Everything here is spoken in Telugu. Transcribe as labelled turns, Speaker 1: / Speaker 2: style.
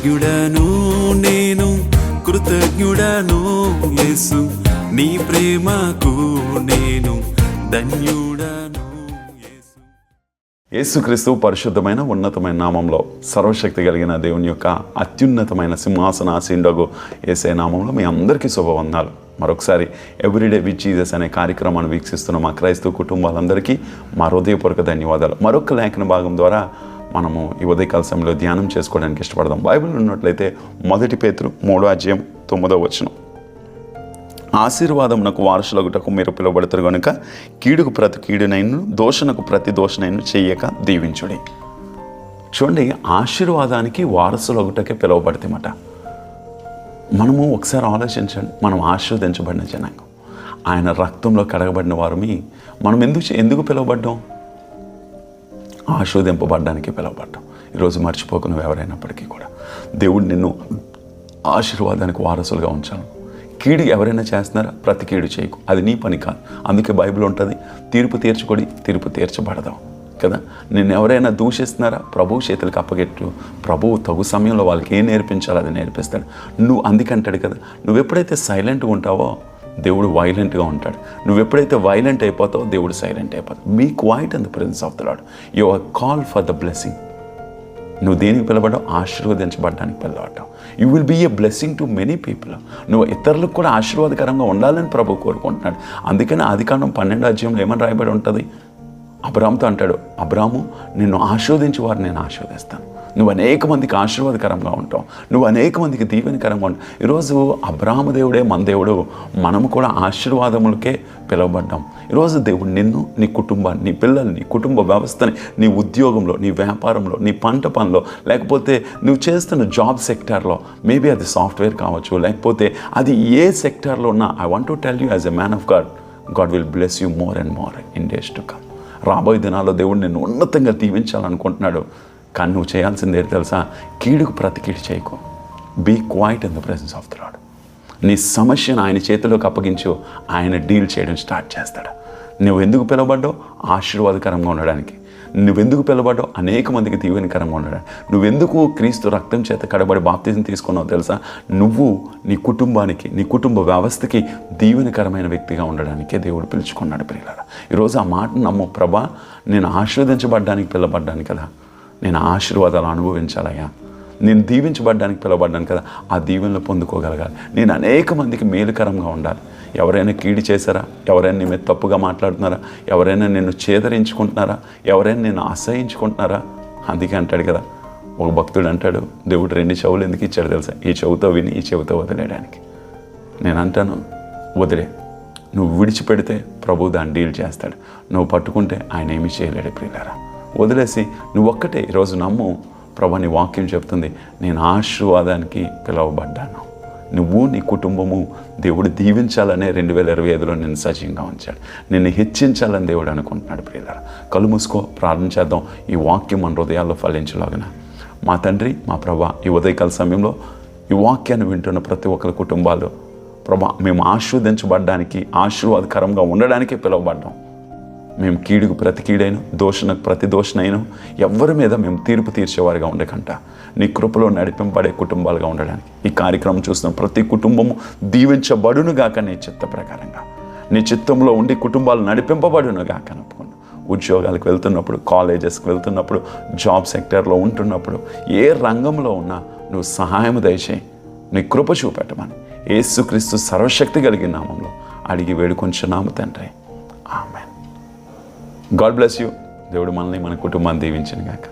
Speaker 1: కృతజ్ఞుడను నేను, కృతజ్ఞుడను యేసు, నీ ప్రేమకు నేను ధన్యుడను.
Speaker 2: యేసుక్రీస్తు పరిశుద్ధమైన ఉన్నతమైన నామంలో సర్వశక్తి కలిగిన దేవుని యొక్క అత్యున్నతమైన సింహాసనాసీనుడగు యేసయ్య నామంలో మీ అందరికీ శుభవందనాలు. మరొకసారి ఎవ్రీడే విత్ జీసస్ అనే కార్యక్రమాన్ని వీక్షిస్తున్న మా క్రైస్తవ కుటుంబాలందరికీ మా హృదయపూర్వక ధన్యవాదాలు. మరొక లేఖన భాగం ద్వారా మనము ఈ ఉదయకాల సమయంలో ధ్యానం చేసుకోవడానికి ఇష్టపడదాం. బైబిల్ ఉన్నట్లయితే 1 పేతురు 3:9 ఆశీర్వాదమునకు వారసులగుటకు మీరు పిలువబడతారు కనుక కీడుకు ప్రతి కీడునైను దోషణకు ప్రతి దోషణైను చెయ్యక దీవించుడి. చూడండి, ఆశీర్వాదానికి వారసులగుటకే పిలువబడతామట. మనము ఒకసారి ఆలోచించండి, మనం ఆశీర్వదించబడిన జనాంగం, ఆయన రక్తంలో కడగబడిన వారిని మనం ఎందుకు పిలువబడ్డాం? ఆశీర్వదింపబడ్డానికి పిలువబడ్డాం. ఈరోజు మర్చిపోకు నువ్వు ఎవరైనప్పటికీ కూడా దేవుడు నిన్ను ఆశీర్వాదానికి వారసులుగా ఉంచాలి. కీడు ఎవరైనా చేస్తున్నారా? ప్రతి కీడు చేయకు, అది నీ పని కాదు. అందుకే బైబిల్ ఉంటుంది, తీర్పు తీర్చుకొని తీర్పు తీర్చబడదాం కదా. నిన్ను ఎవరైనా దూషిస్తున్నారా? ప్రభువు చేతులకు అప్పగెట్టు. ప్రభువు తగు సమయంలో వాళ్ళకి ఏం నేర్పించాలో అది నేర్పిస్తాడు. నువ్వు అందుకంటాడు కదా, నువ్వు ఎప్పుడైతే సైలెంట్గా ఉంటావో దేవుడు వైలెంట్గా ఉంటాడు. నువ్వు ఎప్పుడైతే వైలెంట్ అయిపోతావో దేవుడు సైలెంట్ అయిపోతావు. Be quiet in the presence of the lord. You are call for the blessing. నువ్వు దేనికి పిలవడావు? ఆశీర్వదించబడడానికి పిలవడం. You will be a blessing to many people. నువ్వు ఇతరులకు కూడా ఆశీర్వాదకరంగా ఉండాలని ప్రభు కోరుకుంటున్నాడు. అందుకని ఆదికాండం 12 ఏమని రాయబడి ఉంటుంది? అబ్రాముతో అంటాడు, అబ్రాము నిన్ను ఆశీర్వదించి వారిని నేను ఆశీర్వదిస్తాను. నువ్వు అనేక మందికి ఆశీర్వాదకరంగా ఉంటావు, నువ్వు అనేక మందికి దీవెనకరంగా ఉంటావు. ఈరోజు అబ్రాము దేవుడే మన దేవుడు, మనము కూడా ఆశీర్వాదములకే పిలువబడ్డాం. ఈరోజు దేవుడు నిన్ను, నీ కుటుంబాన్ని, నీ పిల్లల్ని, నీ కుటుంబ వ్యవస్థని, నీ ఉద్యోగంలో, నీ వ్యాపారంలో, నీ పంట పనిలో, లేకపోతే నువ్వు చేస్తున్న జాబ్ సెక్టార్లో, మేబీ అది సాఫ్ట్వేర్ కావచ్చు, లేకపోతే అది ఏ సెక్టార్లో ఉన్నా, I want to tell you as a man of God, God will bless you more and more in days to come. రాబోయే దినాల్లో దేవుడు నిన్ను ఉన్నతంగా దీవించాలనుకుంటున్నాడు. కానీ నువ్వు చేయాల్సింది ఏంటి తెలుసా? కీడుకు ప్రతి కీడు చేయకు. Be quiet in the presence of the lord. నీ సమస్యను ఆయన చేతిలోకి అప్పగించు, ఆయన డీల్ చేయడం స్టార్ట్ చేస్తాడు. నువ్వు ఎందుకు పిలవబడ్డావు? ఆశీర్వాదకరంగా ఉండడానికి. నువ్వెందుకు పిలవబడ్డావు? అనేక మందికి దీవెనకరంగా ఉండడానికి. నువ్వెందుకు క్రీస్తు రక్తం చేత కడబడి బాప్తిజం తీసుకున్నావు తెలుసా? నువ్వు నీ కుటుంబానికి, నీ కుటుంబ వ్యవస్థకి దీవెనకరమైన వ్యక్తిగా ఉండడానికే దేవుడు పిలుచుకున్నాడు. ప్రియులారా, ఈరోజు ఆ మాట నమ్ము. ప్రభా, నేను ఆశీర్వదించబడ్డానికి పిలవబడ్డాను కదా, నేను ఆశీర్వాదాలు అనుభవించాలయ్యా, నేను దీవించబడ్డానికి పిలవబడ్డాను కదా, ఆ దీవెనలు పొందుకోగలగాలి. నేను అనేక మందికి మేలుకరంగా ఉండాలి. ఎవరైనా కీడు చేశారా? ఎవరైనా నీ మీద తప్పుగా మాట్లాడుతున్నారా? ఎవరైనా నిన్ను చేదరించుకుంటున్నారా? ఎవరైనా నిన్ను అసహించుకుంటున్నారా? అందుకే అంటాడు కదా, ఒక భక్తుడు అంటాడు, దేవుడు 2 చెవులు ఎందుకు ఇచ్చాడు తెలుసా? ఈ చెవుతో విని ఈ చెవుతో వదిలేయడానికి. నేను అంటాను, వదిలే. నువ్వు విడిచిపెడితే ప్రభు దాన్ని డీల్ చేస్తాడు. నువ్వు పట్టుకుంటే ఆయన ఏమీ చేయలేడు. ప్రియులారా, వదిలేసి నువ్వు ఒక్కటే ఈరోజు నమ్ము. ప్రభు నీ వాక్యం చెప్తుంది, నేను ఆశీర్వాదానికి పిలువబడ్డాను. నువ్వు, నీ కుటుంబము దేవుడు దీవించాలనే 2025లో నిన్ను సజీవంగా ఉంచాడు. నిన్ను హెచ్చించాలని దేవుడు అనుకుంటున్నాడు. ప్రియులారా, కళ్ళు మూసుకో, ప్రార్థన చేద్దాం. ఈ వాక్యం మన హృదయాల్లో ఫలించలాగిన మా తండ్రి, మా ప్రభా, ఈ ఉదయకాల సమయంలో ఈ వాక్యాన్ని వింటున్న ప్రతి ఒక్కరి కుటుంబాలు ప్రభా, మేము ఆశీర్వదించబడ్డానికి, ఆశీర్వాదకరంగా ఉండడానికే పిలువబడ్డాం. మేము కీడుకు ప్రతి కీడైన, దోషణకు ప్రతి దోషణైన, ఎవరి మీద మేము తీర్పు తీర్చేవారిగా ఉండకంట, నీ కృపలో నడిపింపబడే కుటుంబాలుగా ఉండడానికి ఈ కార్యక్రమం చూస్తున్న ప్రతి కుటుంబము దీవించబడునుగాక. నీ చిత్త ప్రకారంగా, నీ చిత్తంలో ఉండి కుటుంబాలు నడిపింపబడునుగాక. నప్పుకున్నాను ఉద్యోగాలకు వెళ్తున్నప్పుడు, కాలేజెస్కి వెళ్తున్నప్పుడు, జాబ్ సెక్టర్లో ఉంటున్నప్పుడు, ఏ రంగంలో ఉన్నా నువ్వు సహాయం దయచేయి, నీ కృప చూపెట్టమని యేసుక్రీస్తు సర్వశక్తి కలిగిన నామంలో అడిగి వేడుకొంచున్నాము తండ్రి. ఆమేన్. God bless you. దేవుడు మనల్ని, మన కుటుంబాన్ని దీవించును గాక.